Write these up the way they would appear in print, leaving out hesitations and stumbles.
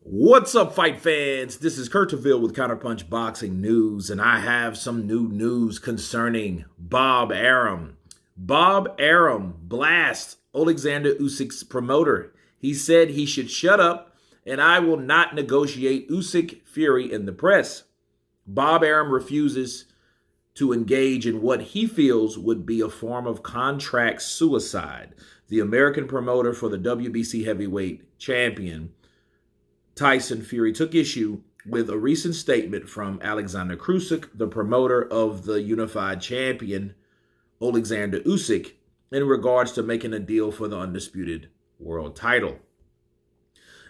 What's up, fight fans? This is Kurt Taville with Counterpunch Boxing News, and I have some new news concerning Bob Arum. Bob Arum blasts Alexander Usyk's promoter. He said he should shut up, and I will not negotiate Usyk Fury in the press. Bob Arum refuses to engage in what he feels would be a form of contract suicide. The American promoter for the WBC heavyweight champion Tyson Fury took issue with a recent statement from Alexander Usyk, the promoter of the unified champion Alexander Usyk, in regards to making a deal for the undisputed world title.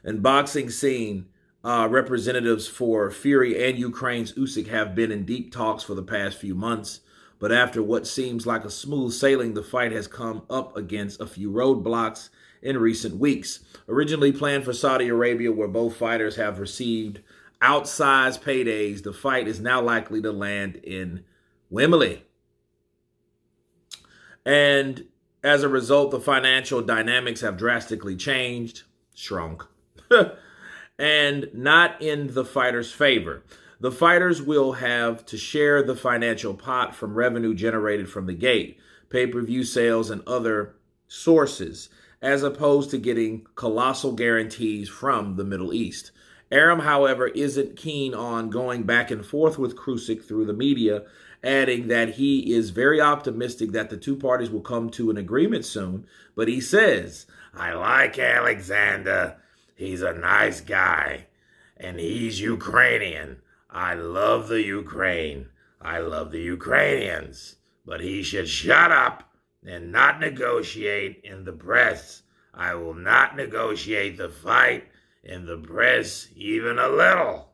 In boxing scene, representatives for Fury and Ukraine's Usyk have been in deep talks for the past few months, but after what seems like a smooth sailing, the fight has come up against a few roadblocks in recent weeks. Originally planned for Saudi Arabia, where both fighters have received outsized paydays, the fight is now likely to land in Wembley. And as a result, the financial dynamics have drastically shrunk, and not in the fighters' favor. The fighters will have to share the financial pot from revenue generated from the gate, pay-per-view sales, and other sources, as opposed to getting colossal guarantees from the Middle East. Arum, however, isn't keen on going back and forth with Usyk through the media, adding that he is very optimistic that the two parties will come to an agreement soon. But he says, "I like Alexander. He's a nice guy, and he's Ukrainian. I love the Ukraine. I love the Ukrainians. But he should shut up and not negotiate in the press. I will not negotiate the fight in the press even a little.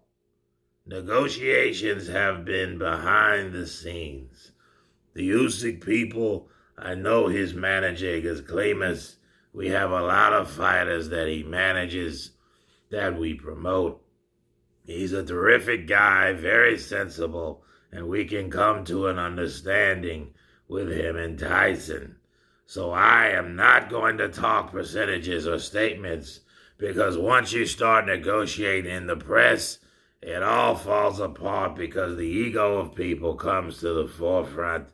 Negotiations have been behind the scenes. The Usyk people, I know his manager is Klemus. We have a lot of fighters that he manages that we promote. He's a terrific guy, very sensible, and we can come to an understanding with him and Tyson. So I am not going to talk percentages or statements, because once you start negotiating in the press, it all falls apart because the ego of people comes to the forefront,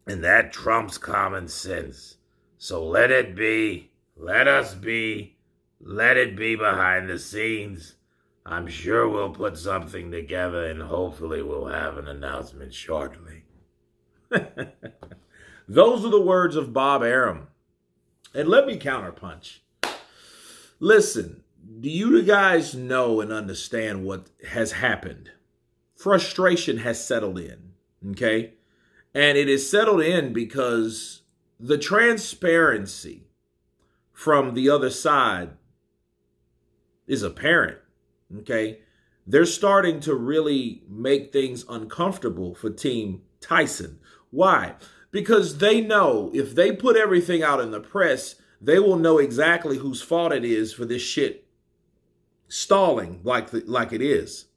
and that trumps common sense. So let it be, let it be behind the scenes. I'm sure we'll put something together, and hopefully we'll have an announcement shortly." Those are the words of Bob Arum. And let me counterpunch. Listen, do you guys know and understand what has happened? Frustration has settled in, okay? And it is settled in because the transparency from the other side is apparent, okay? They're starting to really make things uncomfortable for Team Tyson. Why? Because they know if they put everything out in the press, they will know exactly whose fault it is for this shit stalling like it is.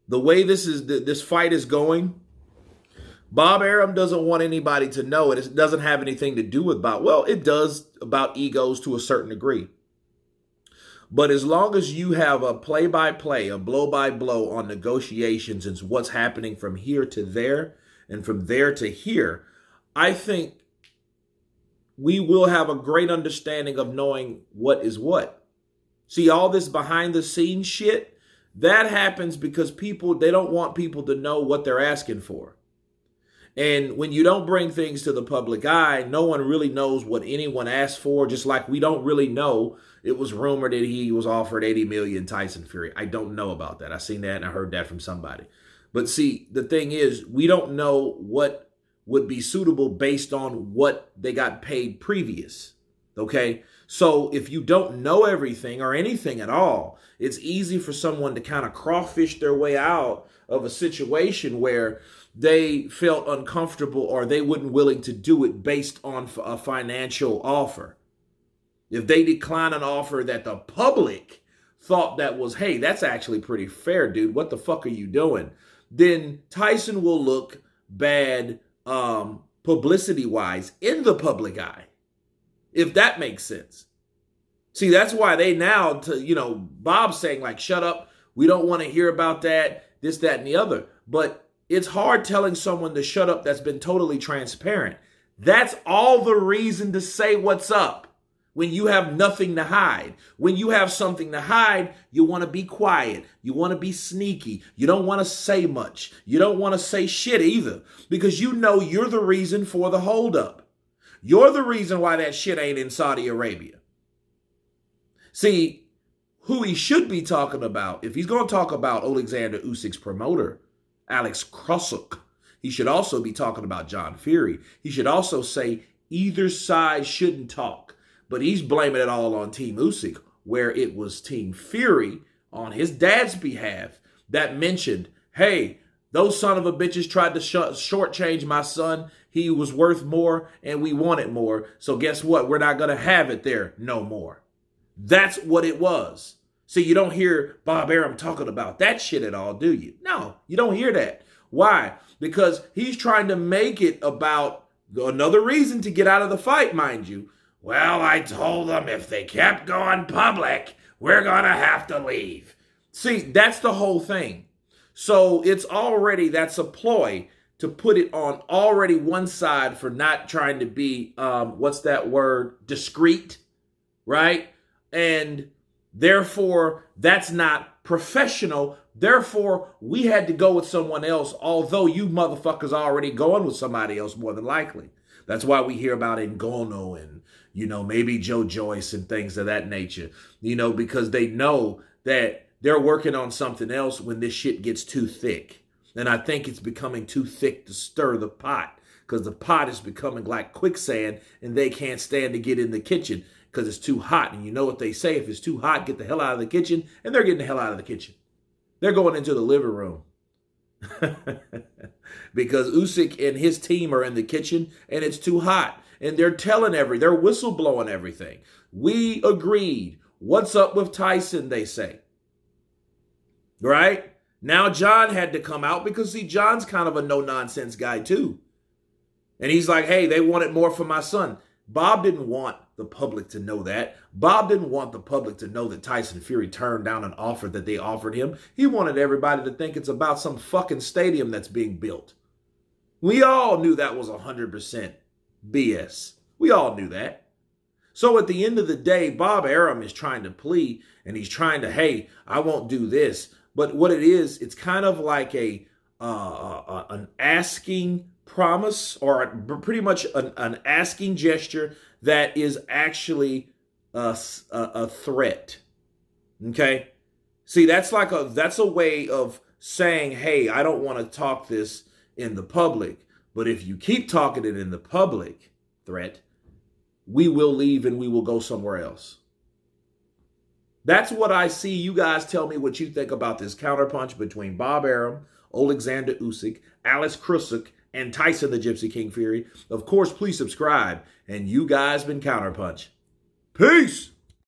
The way this fight is going, Bob Arum doesn't want anybody to know it. It doesn't have anything to do with well, it does about egos to a certain degree. But as long as you have a play-by-play, a blow-by-blow on negotiations and what's happening from here to there and from there to here, I think we will have a great understanding of knowing what is what. See, all this behind-the-scenes shit, that happens because they don't want people to know what they're asking for. And when you don't bring things to the public eye, no one really knows what anyone asked for, just like we don't really know. It was rumored that he was offered $80 million Tyson Fury. I don't know about that. I seen that and I heard that from somebody. But see, the thing is, we don't know what would be suitable based on what they got paid previous, okay? So if you don't know everything or anything at all, it's easy for someone to kind of crawfish their way out of a situation where they felt uncomfortable or they weren't willing to do it based on a financial offer. If they decline an offer that the public thought that was, hey, that's actually pretty fair, dude, what the fuck are you doing? Then Tyson will look bad publicity-wise in the public eye, if that makes sense. See, that's why they now, Bob's saying like, shut up. We don't want to hear about that, this, that, and the other. But it's hard telling someone to shut up that's been totally transparent. That's all the reason to say what's up when you have nothing to hide. When you have something to hide, you want to be quiet. You want to be sneaky. You don't want to say much. You don't want to say shit either because you know you're the reason for the holdup. You're the reason why that shit ain't in Saudi Arabia. See, who he should be talking about, if he's going to talk about Alexander Usyk's promoter, Alex Krusuk, he should also be talking about John Fury. He should also say either side shouldn't talk. But he's blaming it all on Team Usyk, where it was Team Fury on his dad's behalf that mentioned, hey, those son of a bitches tried to shortchange my son. He was worth more and we wanted more. So guess what? We're not going to have it there no more. That's what it was. See, you don't hear Bob Arum talking about that shit at all, do you? No, you don't hear that. Why? Because he's trying to make it about another reason to get out of the fight, mind you. Well, I told them if they kept going public, we're going to have to leave. See, that's the whole thing. So that's a ploy to put it on already one side for not trying to be, discreet, right? And therefore, that's not professional. Therefore, we had to go with someone else, although you motherfuckers are already going with somebody else more than likely. That's why we hear about Ngannou and, maybe Joe Joyce and things of that nature, because they know that they're working on something else when this shit gets too thick. And I think it's becoming too thick to stir the pot because the pot is becoming like quicksand and they can't stand to get in the kitchen because it's too hot. And you know what they say, if it's too hot, get the hell out of the kitchen. And they're getting the hell out of the kitchen. They're going into the living room. Because Usyk and his team are in the kitchen and it's too hot. And they're they're whistleblowing everything. We agreed. What's up with Tyson, they say. Right? Now John had to come out because, see, John's kind of a no-nonsense guy too. And he's like, hey, they wanted more for my son. Bob didn't want the public to know that. Bob didn't want the public to know that Tyson Fury turned down an offer that they offered him. He wanted everybody to think it's about some fucking stadium that's being built. We all knew that was 100% BS. We all knew that. So at the end of the day, Bob Arum is trying to plead and he's trying to, hey, I won't do this. But what it is, it's kind of like an asking promise or pretty much an asking gesture that is actually a threat. Okay? See, that's a way of saying, hey, I don't want to talk this in the public, but if you keep talking it in the public, threat, we will leave and we will go somewhere else. That's what I see. You guys tell me what you think about this counterpunch between Bob Arum, Alexander Usyk, Alex Krusuk, and Tyson the Gypsy King Fury. Of course, please subscribe. And you guys been Counterpunch. Peace!